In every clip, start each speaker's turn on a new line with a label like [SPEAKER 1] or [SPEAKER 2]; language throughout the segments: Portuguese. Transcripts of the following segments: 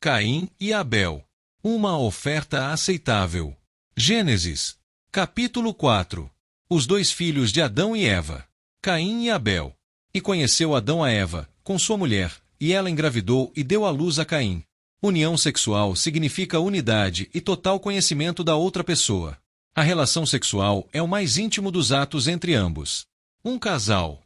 [SPEAKER 1] Caim e Abel. Uma oferta aceitável. Gênesis, capítulo 4. Os dois filhos de Adão e Eva, Caim e Abel. E conheceu Adão a Eva, com sua mulher, e ela engravidou e deu à luz a Caim. União sexual significa unidade e total conhecimento da outra pessoa. A relação sexual é o mais íntimo dos atos entre ambos. Um casal.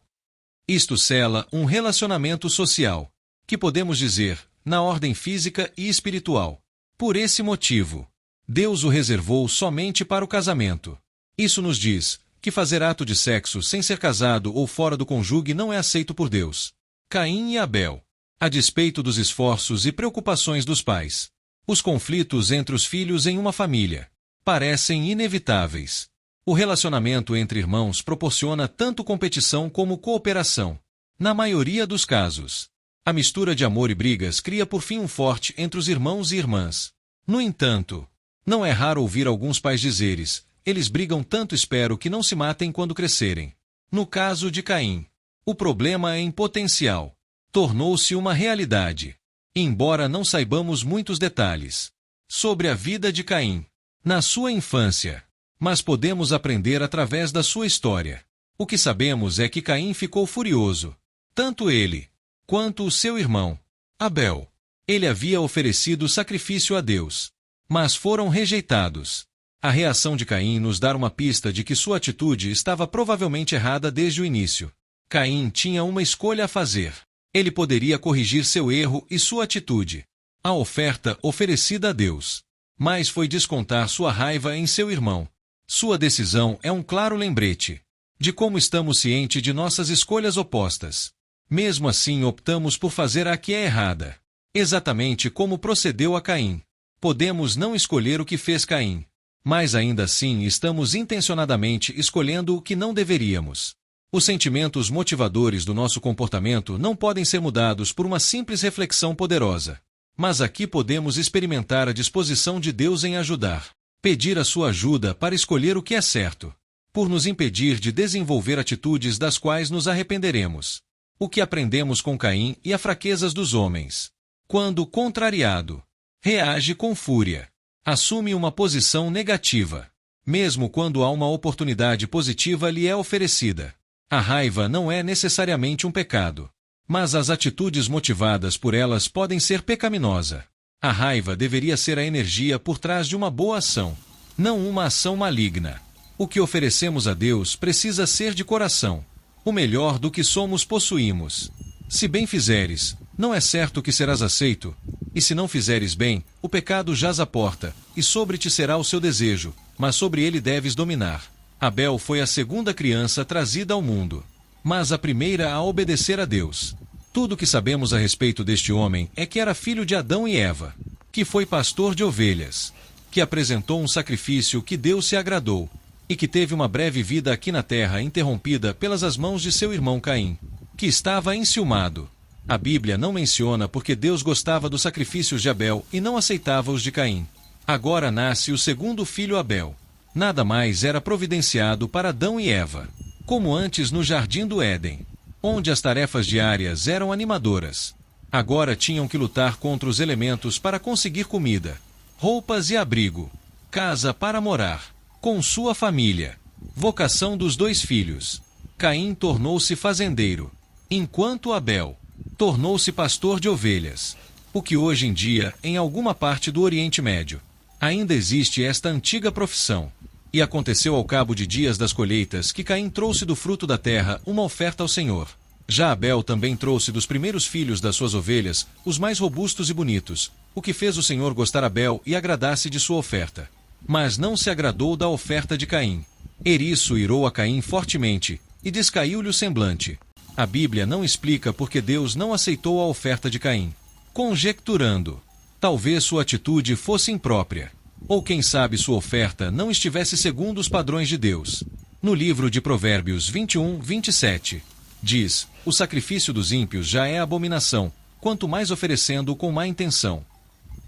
[SPEAKER 1] Isto sela um relacionamento social, que podemos dizer, na ordem física e espiritual. Por esse motivo, Deus o reservou somente para o casamento. Isso nos diz que fazer ato de sexo sem ser casado ou fora do cônjuge não é aceito por Deus. Caim e Abel. A despeito dos esforços e preocupações dos pais, os conflitos entre os filhos em uma família parecem inevitáveis. O relacionamento entre irmãos proporciona tanto competição como cooperação. Na maioria dos casos, a mistura de amor e brigas cria por fim um forte entre os irmãos e irmãs. No entanto, não é raro ouvir alguns pais dizeres: eles brigam tanto, espero que não se matem quando crescerem. No caso de Caim, o problema em potencial tornou-se uma realidade. Embora não saibamos muitos detalhes sobre a vida de Caim na sua infância, mas podemos aprender através da sua história. O que sabemos é que Caim ficou furioso, tanto ele quanto o seu irmão, Abel. Ele havia oferecido sacrifício a Deus, mas foram rejeitados. A reação de Caim nos dá uma pista de que sua atitude estava provavelmente errada desde o início. Caim tinha uma escolha a fazer. Ele poderia corrigir seu erro e sua atitude, a oferta oferecida a Deus, mas foi descontar sua raiva em seu irmão. Sua decisão é um claro lembrete de como estamos cientes de nossas escolhas opostas. Mesmo assim, optamos por fazer a que é errada, exatamente como procedeu a Caim. Podemos não escolher o que fez Caim, mas ainda assim estamos intencionadamente escolhendo o que não deveríamos. Os sentimentos motivadores do nosso comportamento não podem ser mudados por uma simples reflexão poderosa. Mas aqui podemos experimentar a disposição de Deus em ajudar, pedir a sua ajuda para escolher o que é certo, por nos impedir de desenvolver atitudes das quais nos arrependeremos. O que aprendemos com Caim e as fraquezas dos homens. Quando contrariado, reage com fúria, assume uma posição negativa, mesmo quando há uma oportunidade positiva lhe é oferecida. A raiva não é necessariamente um pecado, mas as atitudes motivadas por elas podem ser pecaminosa. A raiva deveria ser a energia por trás de uma boa ação, não uma ação maligna. O que oferecemos a Deus precisa ser de coração, o melhor do que somos possuímos. Se bem fizeres, não é certo que serás aceito, e se não fizeres bem, o pecado jaz à porta, e sobre ti será o seu desejo, mas sobre ele deves dominar. Abel foi a segunda criança trazida ao mundo, mas a primeira a obedecer a Deus. Tudo o que sabemos a respeito deste homem é que era filho de Adão e Eva, que foi pastor de ovelhas, que apresentou um sacrifício que Deus se agradou, e que teve uma breve vida aqui na terra interrompida pelas mãos de seu irmão Caim, que estava enciumado. A Bíblia não menciona porque Deus gostava dos sacrifícios de Abel e não aceitava os de Caim. Agora nasce o segundo filho Abel. Nada mais era providenciado para Adão e Eva, como antes no Jardim do Éden, onde as tarefas diárias eram animadoras. Agora tinham que lutar contra os elementos para conseguir comida, roupas e abrigo, casa para morar, com sua família. Vocação dos dois filhos. Caim tornou-se fazendeiro, enquanto Abel tornou-se pastor de ovelhas. O que hoje em dia, em alguma parte do Oriente Médio, ainda existe esta antiga profissão. E aconteceu ao cabo de dias das colheitas que Caim trouxe do fruto da terra uma oferta ao Senhor. Já Abel também trouxe dos primeiros filhos das suas ovelhas os mais robustos e bonitos, o que fez o Senhor gostar Abel e agradar-se de sua oferta. Mas não se agradou da oferta de Caim. Isso irou a Caim fortemente, e descaiu-lhe o semblante. A Bíblia não explica por que Deus não aceitou a oferta de Caim. Conjecturando, talvez sua atitude fosse imprópria, ou quem sabe sua oferta não estivesse segundo os padrões de Deus. No livro de Provérbios 21:27, diz: o sacrifício dos ímpios já é abominação, quanto mais oferecendo com má intenção.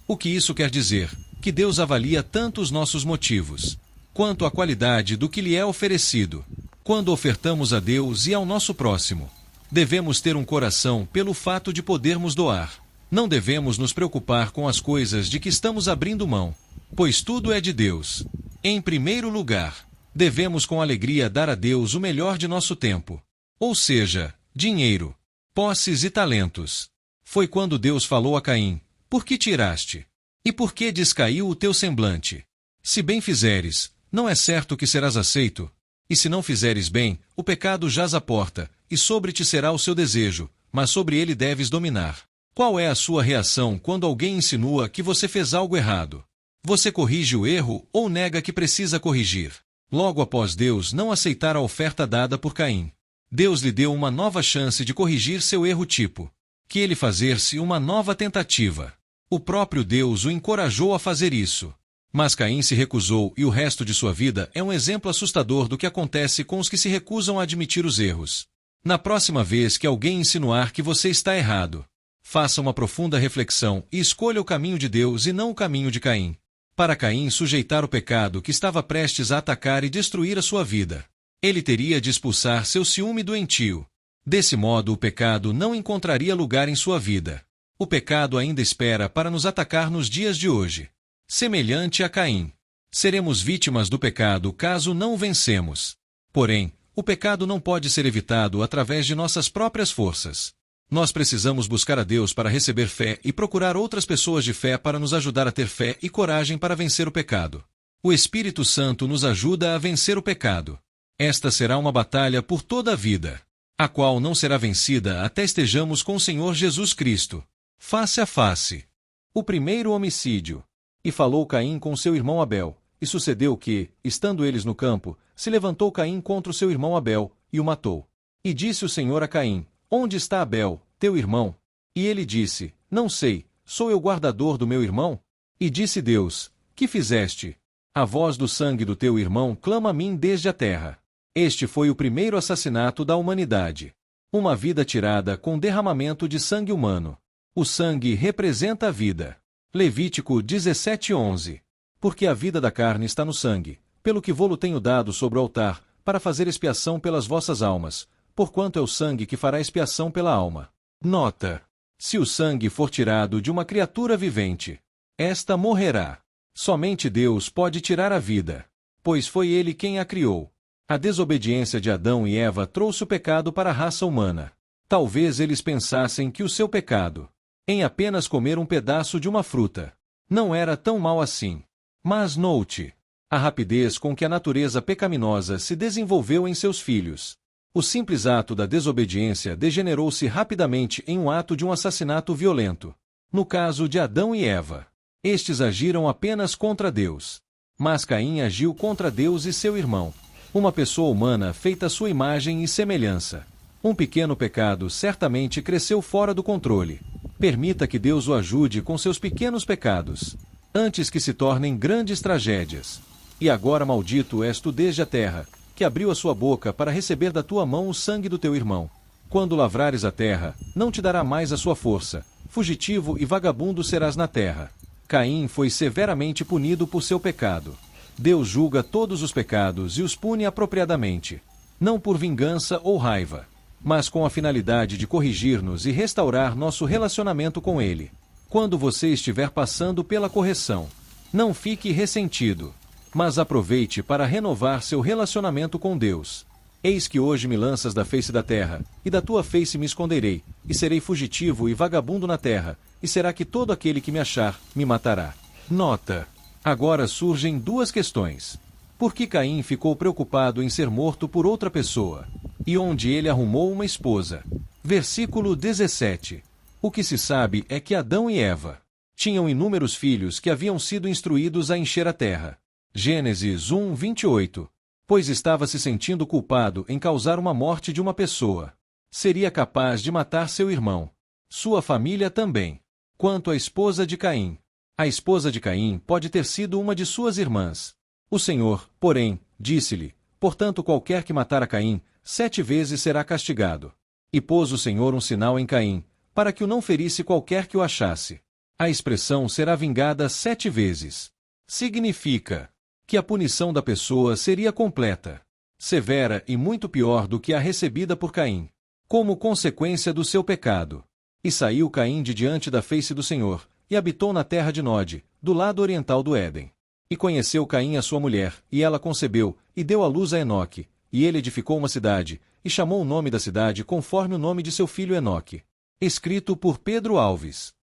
[SPEAKER 1] O que isso quer dizer? Que Deus avalia tanto os nossos motivos, quanto a qualidade do que lhe é oferecido. Quando ofertamos a Deus e ao nosso próximo, devemos ter um coração pelo fato de podermos doar. Não devemos nos preocupar com as coisas de que estamos abrindo mão, pois tudo é de Deus. Em primeiro lugar, devemos com alegria dar a Deus o melhor de nosso tempo, ou seja, dinheiro, posses e talentos. Foi quando Deus falou a Caim: por que tiraste? E por que descaiu o teu semblante? Se bem fizeres, não é certo que serás aceito, e se não fizeres bem, o pecado jaz à porta, e sobre ti será o seu desejo, mas sobre ele deves dominar. Qual é a sua reação quando alguém insinua que você fez algo errado? Você corrige o erro ou nega que precisa corrigir? Logo após Deus não aceitar a oferta dada por Caim, Deus lhe deu uma nova chance de corrigir seu erro tipo, que ele fazer-se uma nova tentativa. O próprio Deus o encorajou a fazer isso. Mas Caim se recusou e o resto de sua vida é um exemplo assustador do que acontece com os que se recusam a admitir os erros. Na próxima vez que alguém insinuar que você está errado, faça uma profunda reflexão e escolha o caminho de Deus e não o caminho de Caim. Para Caim sujeitar o pecado que estava prestes a atacar e destruir a sua vida, ele teria de expulsar seu ciúme doentio. Desse modo o pecado não encontraria lugar em sua vida. O pecado ainda espera para nos atacar nos dias de hoje. Semelhante a Caim, seremos vítimas do pecado caso não o vencemos. Porém, o pecado não pode ser evitado através de nossas próprias forças. Nós precisamos buscar a Deus para receber fé e procurar outras pessoas de fé para nos ajudar a ter fé e coragem para vencer o pecado. O Espírito Santo nos ajuda a vencer o pecado. Esta será uma batalha por toda a vida, a qual não será vencida até estejamos com o Senhor Jesus Cristo, face a face. O primeiro homicídio. E falou Caim com seu irmão Abel, e sucedeu que, estando eles no campo, se levantou Caim contra o seu irmão Abel, e o matou. E disse o Senhor a Caim: onde está Abel, teu irmão? E ele disse: não sei, sou eu guardador do meu irmão? E disse Deus: que fizeste? A voz do sangue do teu irmão clama a mim desde a terra. Este foi o primeiro assassinato da humanidade. Uma vida tirada com derramamento de sangue humano. O sangue representa a vida. Levítico 17:11. Porque a vida da carne está no sangue, pelo que vô-lo tenho dado sobre o altar, para fazer expiação pelas vossas almas, porquanto é o sangue que fará expiação pela alma. Nota: se o sangue for tirado de uma criatura vivente, esta morrerá. Somente Deus pode tirar a vida, pois foi Ele quem a criou. A desobediência de Adão e Eva trouxe o pecado para a raça humana. Talvez eles pensassem que o seu pecado, em apenas comer um pedaço de uma fruta, não era tão mal assim. Mas note a rapidez com que a natureza pecaminosa se desenvolveu em seus filhos. O simples ato da desobediência degenerou-se rapidamente em um ato de um assassinato violento. No caso de Adão e Eva, estes agiram apenas contra Deus. Mas Caim agiu contra Deus e seu irmão. Uma pessoa humana feita à sua imagem e semelhança. Um pequeno pecado certamente cresceu fora do controle. Permita que Deus o ajude com seus pequenos pecados, antes que se tornem grandes tragédias. E agora maldito és tu desde a terra, que abriu a sua boca para receber da tua mão o sangue do teu irmão. Quando lavrares a terra, não te dará mais a sua força. Fugitivo e vagabundo serás na terra. Caim foi severamente punido por seu pecado. Deus julga todos os pecados e os pune apropriadamente, não por vingança ou raiva, mas com a finalidade de corrigir-nos e restaurar nosso relacionamento com Ele. Quando você estiver passando pela correção, não fique ressentido, mas aproveite para renovar seu relacionamento com Deus. Eis que hoje me lanças da face da terra, e da tua face me esconderei, e serei fugitivo e vagabundo na terra, e será que todo aquele que me achar, me matará. Nota: agora surgem duas questões. Por que Caim ficou preocupado em ser morto por outra pessoa? E onde ele arrumou uma esposa? Versículo 17. O que se sabe é que Adão e Eva tinham inúmeros filhos que haviam sido instruídos a encher a terra. Gênesis 1:28. Pois estava se sentindo culpado em causar uma morte de uma pessoa. Seria capaz de matar seu irmão. Sua família também. Quanto à esposa de Caim, a esposa de Caim pode ter sido uma de suas irmãs. O Senhor, porém, disse-lhe: portanto qualquer que matar a Caim, 7 vezes será castigado. E pôs o Senhor um sinal em Caim, para que o não ferisse qualquer que o achasse. A expressão será vingada 7 vezes. Significa que a punição da pessoa seria completa, severa e muito pior do que a recebida por Caim, como consequência do seu pecado. E saiu Caim de diante da face do Senhor, e habitou na terra de Nod, do lado oriental do Éden. E conheceu Caim a sua mulher, e ela concebeu, e deu à luz a Enoque, e ele edificou uma cidade, e chamou o nome da cidade conforme o nome de seu filho Enoque. Escrito por Pedro Alves.